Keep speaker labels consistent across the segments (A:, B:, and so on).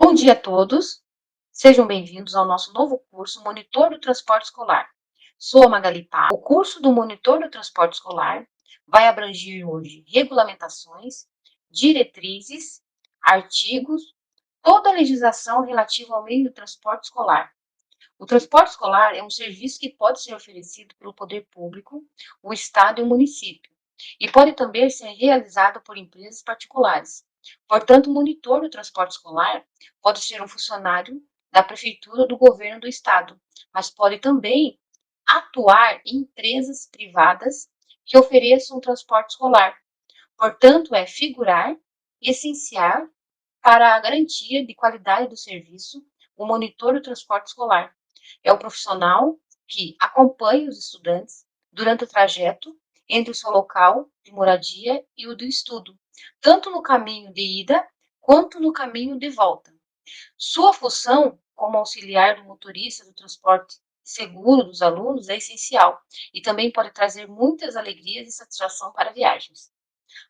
A: Bom dia a todos, sejam bem-vindos ao nosso novo curso Monitor do Transporte Escolar. Sou a Magali Pá. O curso do Monitor do Transporte Escolar vai abranger hoje regulamentações, diretrizes, artigos, toda a legislação relativa ao meio do transporte escolar. O transporte escolar é um serviço que pode ser oferecido pelo poder público, o Estado e o município, e pode também ser realizado por empresas particulares. Portanto, o monitor do transporte escolar pode ser um funcionário da prefeitura ou do governo do Estado, mas pode também atuar em empresas privadas que ofereçam transporte escolar. Portanto, é figurar essencial para a garantia de qualidade do serviço, o monitor do transporte escolar. É o profissional que acompanha os estudantes durante o trajeto entre o seu local de moradia e o do estudo, tanto no caminho de ida quanto no caminho de volta. Sua função como auxiliar do motorista do transporte seguro dos alunos é essencial e também pode trazer muitas alegrias e satisfação para viagens.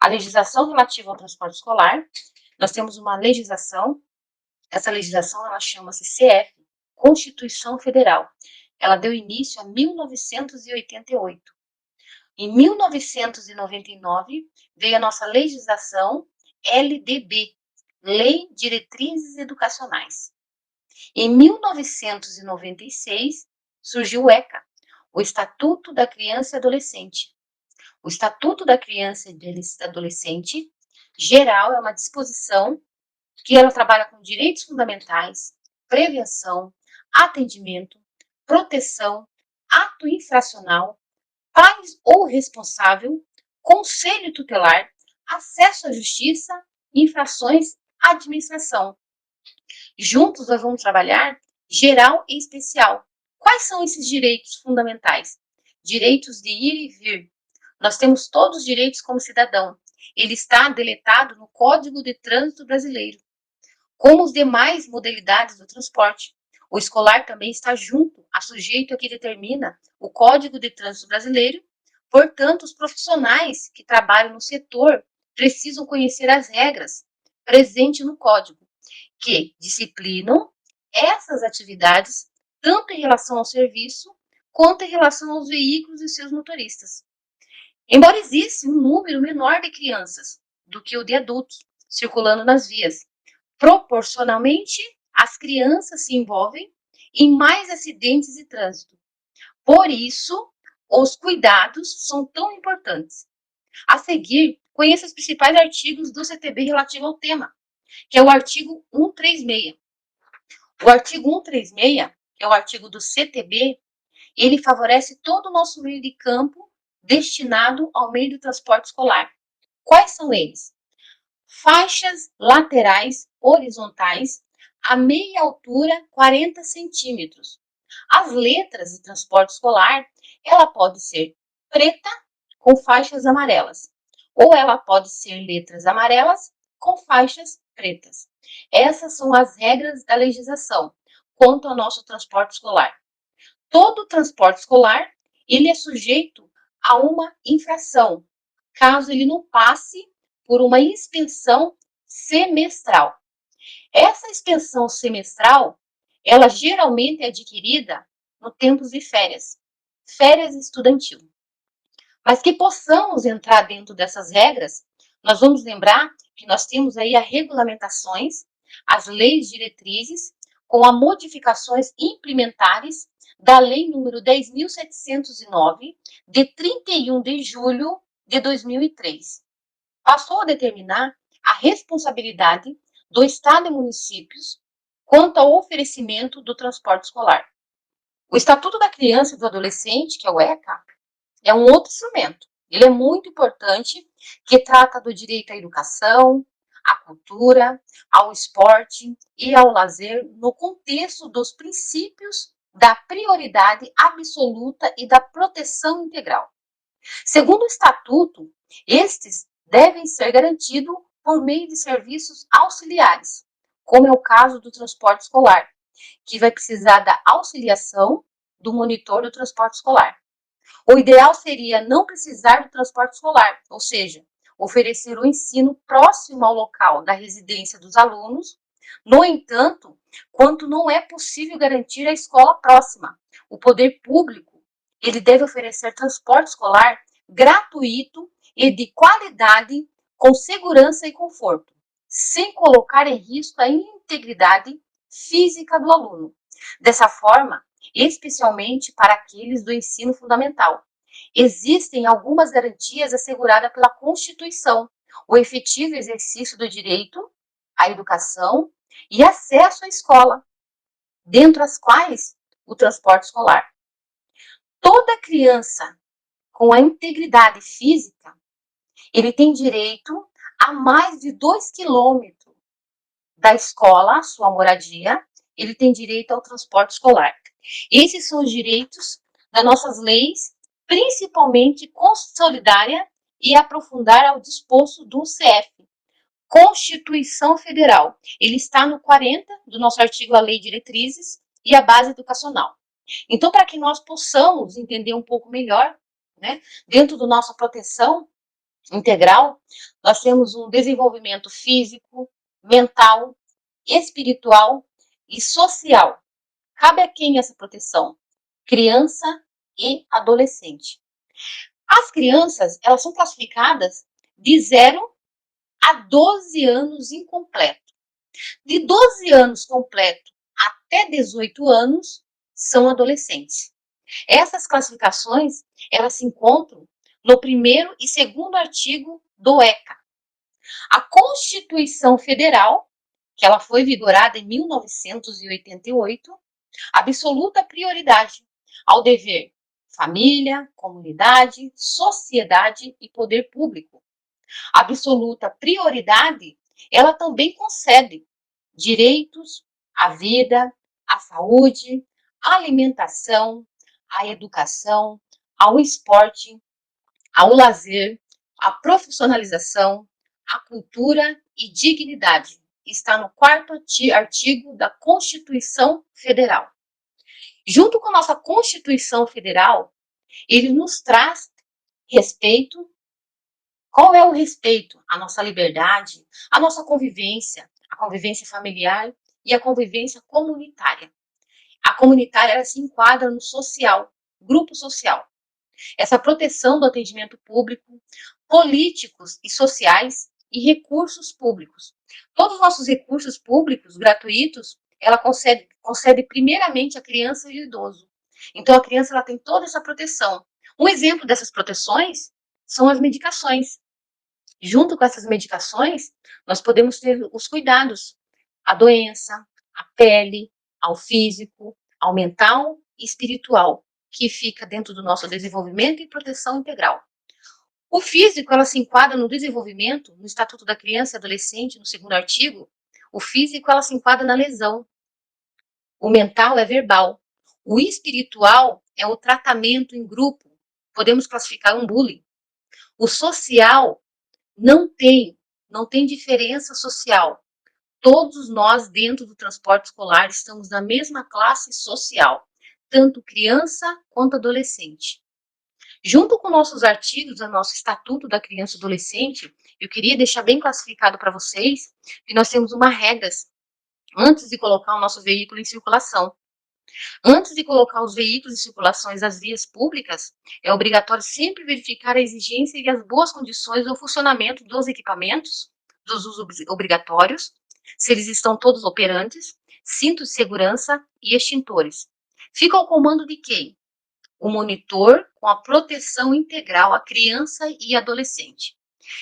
A: A legislação relativa ao transporte escolar, nós temos uma legislação, essa legislação ela chama-se CF, Constituição Federal. Ela deu início a 1988. Em 1999 veio a nossa legislação LDB, Lei Diretrizes Educacionais. Em 1996 surgiu o ECA, o Estatuto da Criança e Adolescente. O Estatuto da Criança e Adolescente geral é uma disposição que ela trabalha com direitos fundamentais, prevenção, atendimento, proteção, ato infracional, pais ou responsável, conselho tutelar, acesso à justiça, infrações, administração. Juntos nós vamos trabalhar geral e especial. Quais são esses direitos fundamentais? Direitos de ir e vir. Nós temos todos os direitos como cidadão. Ele está deletado no Código de Trânsito Brasileiro, como as demais modalidades do transporte. O escolar também está junto a sujeito a que determina o Código de Trânsito Brasileiro. Portanto, os profissionais que trabalham no setor precisam conhecer as regras presentes no Código, que disciplinam essas atividades tanto em relação ao serviço quanto em relação aos veículos e seus motoristas. Embora exista um número menor de crianças do que o de adultos circulando nas vias, proporcionalmente, as crianças se envolvem em mais acidentes de trânsito. Por isso, os cuidados são tão importantes. A seguir, conheça os principais artigos do CTB relativo ao tema, que é o artigo 136. O artigo 136, que é o artigo do CTB, ele favorece todo o nosso meio de campo destinado ao meio do transporte escolar. Quais são eles? Faixas laterais horizontais a meia altura 40 centímetros. As letras de transporte escolar, ela pode ser preta com faixas amarelas, ou ela pode ser letras amarelas com faixas pretas. Essas são as regras da legislação quanto ao nosso transporte escolar. Todo transporte escolar, ele é sujeito a uma infração, caso ele não passe por uma inspeção semestral. Essa inspeção semestral, ela geralmente é adquirida no tempo de férias, férias estudantil. Mas que possamos entrar dentro dessas regras, nós vamos lembrar que nós temos aí as regulamentações, as leis diretrizes, com as modificações implementares da Lei número 10.709, de 31 de julho de 2003. Passou a determinar a responsabilidade do Estado e municípios quanto ao oferecimento do transporte escolar. O Estatuto da Criança e do Adolescente, que é o ECA, é um outro instrumento. Ele é muito importante, que trata do direito à educação, à cultura, ao esporte e ao lazer, no contexto dos princípios da prioridade absoluta e da proteção integral. Segundo o Estatuto, estes devem ser garantidos por meio de serviços auxiliares, como é o caso do transporte escolar, que vai precisar da auxiliação do monitor do transporte escolar. O ideal seria não precisar do transporte escolar, ou seja, oferecer o ensino próximo ao local da residência dos alunos, No entanto, quando não é possível garantir a escola próxima, o poder público ele deve oferecer transporte escolar gratuito e de qualidade, com segurança e conforto, sem colocar em risco a integridade física do aluno. Dessa forma, especialmente para aqueles do ensino fundamental, existem algumas garantias asseguradas pela Constituição: o efetivo exercício do direito à educação e acesso à escola, dentre as quais o transporte escolar. Toda criança com a integridade física, ele tem direito a mais de 2 quilômetros da escola, sua moradia, ele tem direito ao transporte escolar. Esses são os direitos das nossas leis, principalmente consolidária e aprofundar ao disposto do CF, Constituição Federal. Ele está no 40 do nosso artigo A Lei de Diretrizes e a Base Educacional. Então, para que nós possamos entender um pouco melhor, né, dentro da nossa proteção integral, nós temos um desenvolvimento físico, mental, espiritual e social. Cabe a quem essa proteção? Criança e adolescente. As crianças, elas são classificadas de 0 a 12 anos incompleto. De 12 anos completo até 18 anos são adolescentes. Essas classificações, elas se encontram no primeiro e segundo artigo do ECA. A Constituição Federal, que ela foi vigorada em 1988, absoluta prioridade ao dever família, comunidade, sociedade e poder público. Absoluta prioridade, ela também concede direitos à vida, à saúde, à alimentação, à educação, ao esporte, ao lazer, à profissionalização, à cultura e dignidade. Está no 4º artigo da Constituição Federal. Junto com a nossa Constituição Federal, ele nos traz respeito. Qual é o respeito? A nossa liberdade, a nossa convivência, a convivência familiar e a convivência comunitária. A comunitária, ela se enquadra no social, grupo social. Essa proteção do atendimento público, políticos e sociais e recursos públicos. Todos os nossos recursos públicos gratuitos, ela concede primeiramente à criança e ao idoso. Então, a criança ela tem toda essa proteção. Um exemplo dessas proteções são as medicações. Junto com essas medicações, nós podemos ter os cuidados, a doença, a pele, ao físico, ao mental e espiritual, que fica dentro do nosso desenvolvimento e proteção integral. O físico, ela se enquadra no desenvolvimento, no Estatuto da Criança e Adolescente, no 2º artigo. O físico, ela se enquadra na lesão. O mental é verbal. O espiritual é o tratamento em grupo. Podemos classificar um bullying. O social não tem diferença social. Todos nós, dentro do transporte escolar, estamos na mesma classe social, tanto criança quanto adolescente. Junto com nossos artigos do nosso Estatuto da Criança e Adolescente, eu queria deixar bem classificado para vocês que nós temos uma regra antes de colocar o nosso veículo em circulação. Antes de colocar os veículos em circulação nas vias públicas, é obrigatório sempre verificar a exigência e as boas condições do funcionamento dos equipamentos, dos usos obrigatórios, se eles estão todos operantes, cintos de segurança e extintores. Fica ao comando de quem? O monitor com a proteção integral à criança e adolescente,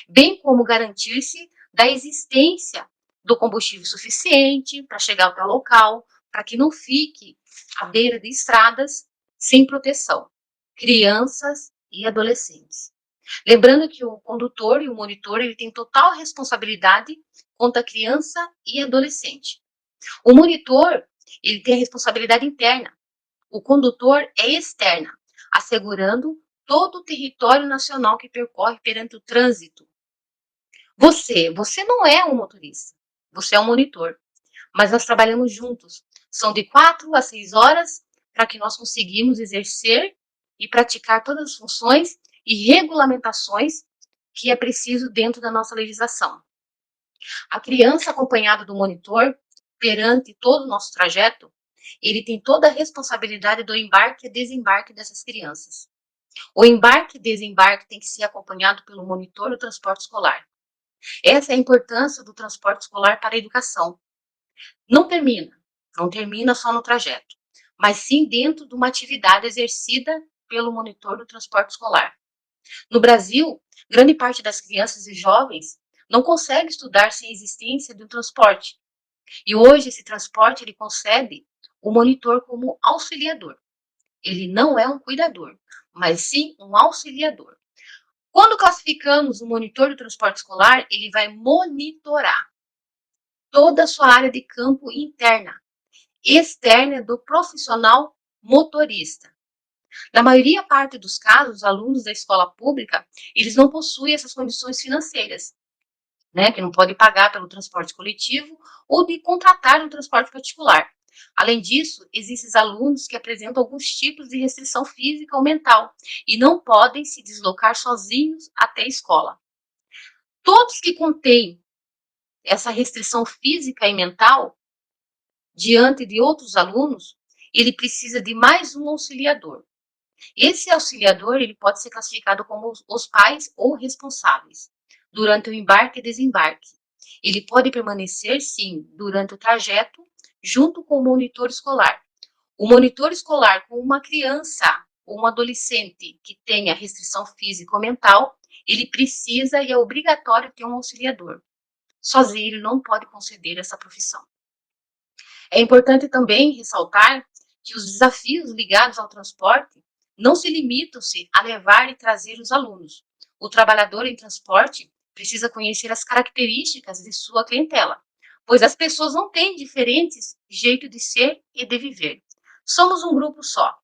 A: bem como garantir-se da existência do combustível suficiente para chegar até o local, para que não fique à beira de estradas sem proteção, crianças e adolescentes. Lembrando que o condutor e o monitor ele tem total responsabilidade quanto a criança e adolescente. O monitor ele tem a responsabilidade interna, o condutor é externa, assegurando todo o território nacional que percorre perante o trânsito. Você não é um motorista, você é um monitor, mas nós trabalhamos juntos. São de 4 a 6 horas para que nós conseguimos exercer e praticar todas as funções e regulamentações que é preciso dentro da nossa legislação. A criança acompanhada do monitor, perante todo o nosso trajeto, ele tem toda a responsabilidade do embarque e desembarque dessas crianças. O embarque e desembarque tem que ser acompanhado pelo monitor do transporte escolar. Essa é a importância do transporte escolar para a educação. Não termina só no trajeto, mas sim dentro de uma atividade exercida pelo monitor do transporte escolar. No Brasil, grande parte das crianças e jovens não consegue estudar sem a existência de um transporte. E hoje esse transporte ele concebe o monitor como auxiliador. Ele não é um cuidador, mas sim um auxiliador. Quando classificamos o monitor do transporte escolar, ele vai monitorar toda a sua área de campo interna, externa do profissional motorista. Na maioria parte dos casos, os alunos da escola pública, eles não possuem essas condições financeiras, né, que não pode pagar pelo transporte coletivo ou de contratar um transporte particular. Além disso, existem alunos que apresentam alguns tipos de restrição física ou mental e não podem se deslocar sozinhos até a escola. Todos que contêm essa restrição física e mental diante de outros alunos, ele precisa de mais um auxiliador. Esse auxiliador ele pode ser classificado como os pais ou responsáveis durante o embarque e desembarque. Ele pode permanecer, sim, durante o trajeto, junto com o monitor escolar. O monitor escolar com uma criança ou um adolescente que tenha restrição física ou mental, ele precisa e é obrigatório ter um auxiliador. Sozinho ele não pode conceder essa profissão. É importante também ressaltar que os desafios ligados ao transporte não se limitam-se a levar e trazer os alunos. O trabalhador em transporte precisa conhecer as características de sua clientela, pois as pessoas não têm diferentes jeitos de ser e de viver. Somos um grupo só.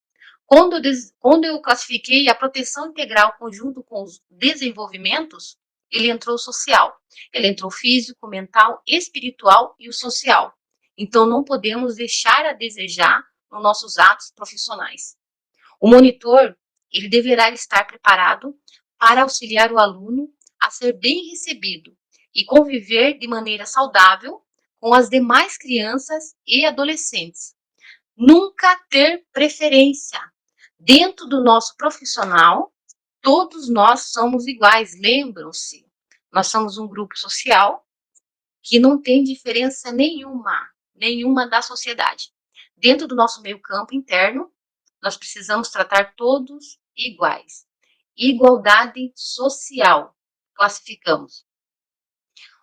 A: Quando eu classifiquei a proteção integral conjunto com os desenvolvimentos, ele entrou social. Ele entrou físico, mental, espiritual e o social. Então, não podemos deixar a desejar nos nossos atos profissionais. O monitor, ele deverá estar preparado para auxiliar o aluno a ser bem recebido e conviver de maneira saudável com as demais crianças e adolescentes. Nunca ter preferência. Dentro do nosso profissional, todos nós somos iguais, lembram-se. Nós somos um grupo social que não tem diferença nenhuma da sociedade. Dentro do nosso meio campo interno, nós precisamos tratar todos iguais. Igualdade social, classificamos.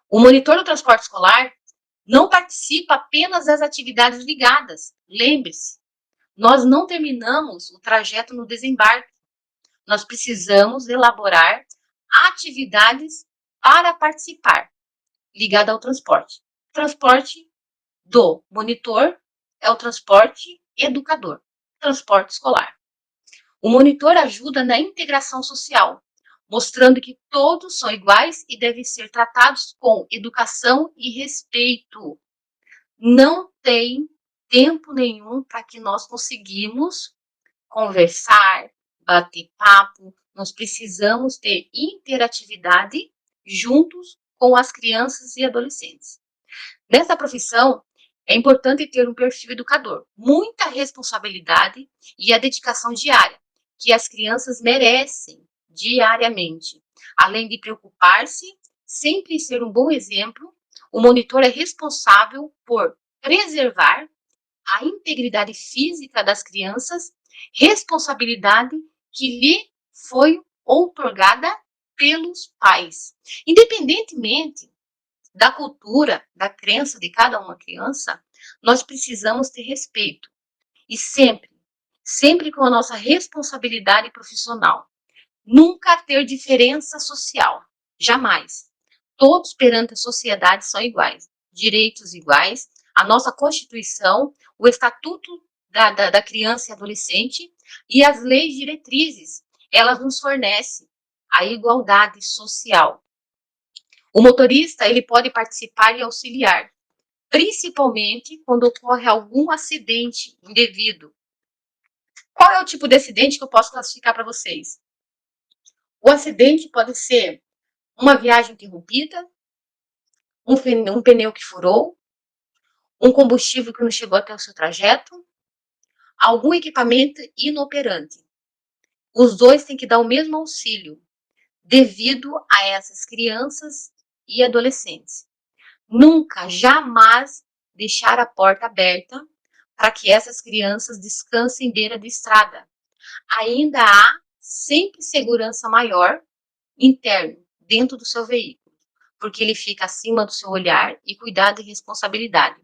A: O monitor do transporte escolar não participa apenas das atividades ligadas. Lembre-se, nós não terminamos o trajeto no desembarque. Nós precisamos elaborar atividades para participar, ligada ao transporte. Transporte do monitor é o transporte educador, transporte escolar. O monitor ajuda na integração social, mostrando que todos são iguais e devem ser tratados com educação e respeito. Não tem tempo nenhum para que nós conseguimos conversar, bater papo. Nós precisamos ter interatividade juntos com as crianças e adolescentes. Nessa profissão, é importante ter um perfil educador, muita responsabilidade e a dedicação diária, que as crianças merecem diariamente. Além de preocupar-se, sempre em ser um bom exemplo, o monitor é responsável por preservar a integridade física das crianças, responsabilidade que lhe foi outorgada pelos pais. Independentemente da cultura, da crença de cada uma criança, nós precisamos ter respeito. E sempre com a nossa responsabilidade profissional. Nunca ter diferença social. Jamais. Todos perante a sociedade são iguais. Direitos iguais. A nossa Constituição, o Estatuto da Criança e Adolescente e as leis diretrizes, elas nos fornecem a igualdade social. O motorista, ele pode participar e auxiliar, principalmente quando ocorre algum acidente indevido. Qual é o tipo de acidente que eu posso classificar para vocês? O acidente pode ser uma viagem interrompida, um pneu que furou, um combustível que não chegou até o seu trajeto, algum equipamento inoperante. Os dois têm que dar o mesmo auxílio devido a essas crianças e adolescentes. Nunca, jamais deixar a porta aberta para que essas crianças descansem em beira de estrada. Ainda há sempre segurança maior interno dentro do seu veículo, porque ele fica acima do seu olhar e cuidado e responsabilidade.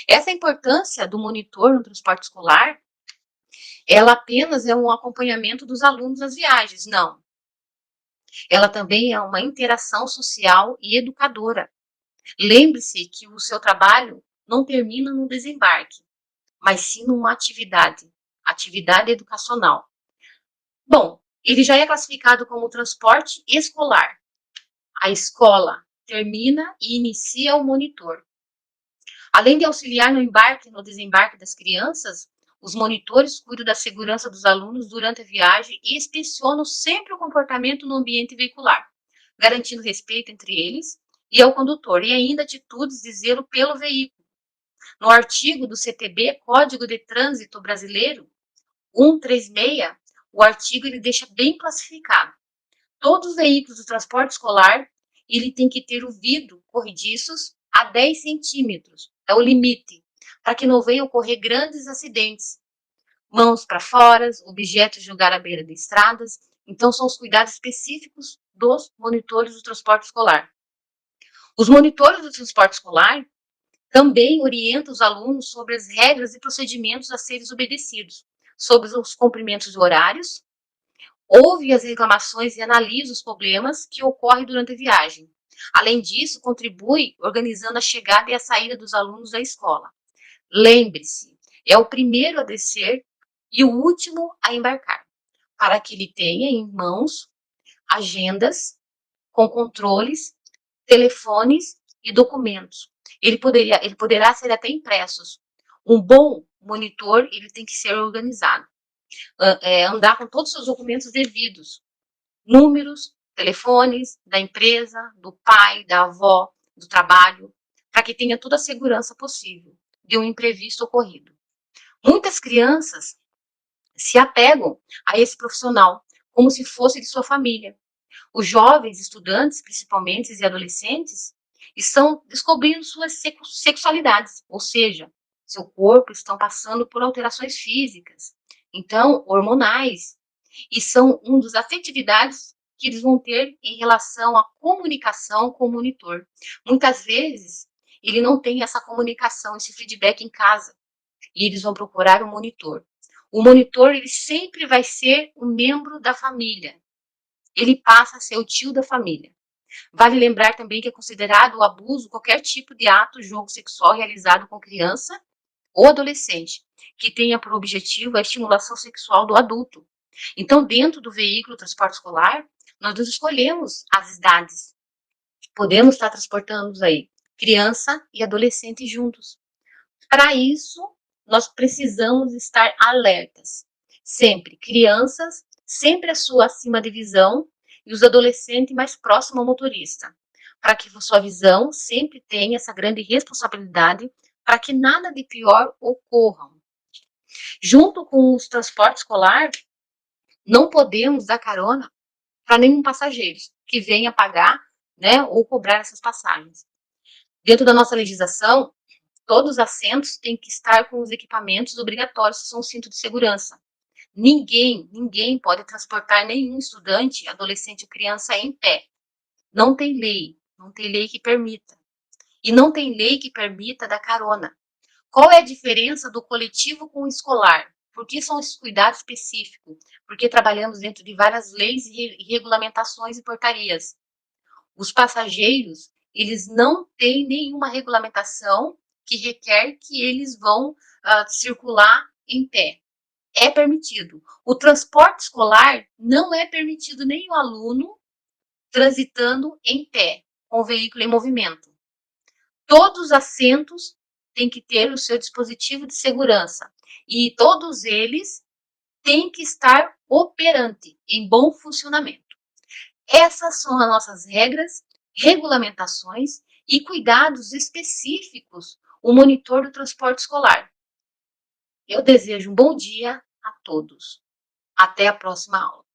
A: Essa importância do monitor no transporte escolar, ela apenas é um acompanhamento dos alunos nas viagens, não. Ela também é uma interação social e educadora. Lembre-se que o seu trabalho não termina no desembarque, mas sim numa atividade educacional. Bom, ele já é classificado como transporte escolar. A escola termina e inicia o monitor. Além de auxiliar no embarque e no desembarque das crianças, os monitores cuidam da segurança dos alunos durante a viagem e inspecionam sempre o comportamento no ambiente veicular, garantindo respeito entre eles e ao condutor, e ainda atitudes de zelo pelo veículo. No artigo do CTB, Código de Trânsito Brasileiro, 136, o artigo ele deixa bem classificado. Todos os veículos do transporte escolar, ele tem que ter o vidro corrediços a 10 centímetros, é o limite, para que não venham ocorrer grandes acidentes. Mãos para fora, objetos jogar à beira de estradas. Então, são os cuidados específicos dos monitores do transporte escolar. Os monitores do transporte escolar também orientam os alunos sobre as regras e procedimentos a serem obedecidos, sobre os cumprimentos de horários, ouve as reclamações e analisa os problemas que ocorrem durante a viagem. Além disso, contribui organizando a chegada e a saída dos alunos da escola. Lembre-se, é o primeiro a descer e o último a embarcar, para que ele tenha em mãos agendas com controles, telefones e documentos. Ele poderá ser até impressos. Um bom monitor, ele tem que ser organizado. Andar com todos os seus documentos devidos, números, telefones da empresa, do pai, da avó, do trabalho, para que tenha toda a segurança possível de um imprevisto ocorrido. Muitas crianças se apegam a esse profissional como se fosse de sua família. Os jovens estudantes, principalmente e adolescentes, estão descobrindo suas sexualidades, ou seja, seu corpo estão passando por alterações físicas, então hormonais, e são uma das afetividades que eles vão ter em relação à comunicação com o monitor. Muitas vezes ele não tem essa comunicação, esse feedback em casa, e eles vão procurar o monitor. O monitor, ele sempre vai ser um membro da família. Ele passa a ser o tio da família. Vale lembrar também que é considerado o abuso qualquer tipo de ato, jogo sexual realizado com criança ou adolescente, que tenha por objetivo a estimulação sexual do adulto. Então, dentro do veículo transporte escolar, nós escolhemos as idades. Podemos estar transportando aí criança e adolescente juntos. Para isso, nós precisamos estar alertas. Sempre crianças, sempre a sua acima de visão e os adolescentes mais próximos ao motorista. Para que sua visão sempre tenha essa grande responsabilidade para que nada de pior ocorra. Junto com os transportes escolar, não podemos dar carona para nenhum passageiro que venha pagar, né, ou cobrar essas passagens. Dentro da nossa legislação, todos os assentos têm que estar com os equipamentos obrigatórios, que são o cinto de segurança. Ninguém pode transportar nenhum estudante, adolescente ou criança em pé. Não tem lei que permita. E não tem lei que permita dar carona. Qual é a diferença do coletivo com o escolar? Por que são esses cuidados específicos? Porque trabalhamos dentro de várias leis e regulamentações e portarias. Os passageiros, eles não têm nenhuma regulamentação que requer que eles vão circular em pé. É permitido. O transporte escolar não é permitido nem o aluno transitando em pé, com o veículo em movimento. Todos os assentos têm que ter o seu dispositivo de segurança e todos eles têm que estar operante, em bom funcionamento. Essas são as nossas regras, regulamentações e cuidados específicos o monitor do transporte escolar. Eu desejo um bom dia a todos. Até a próxima aula.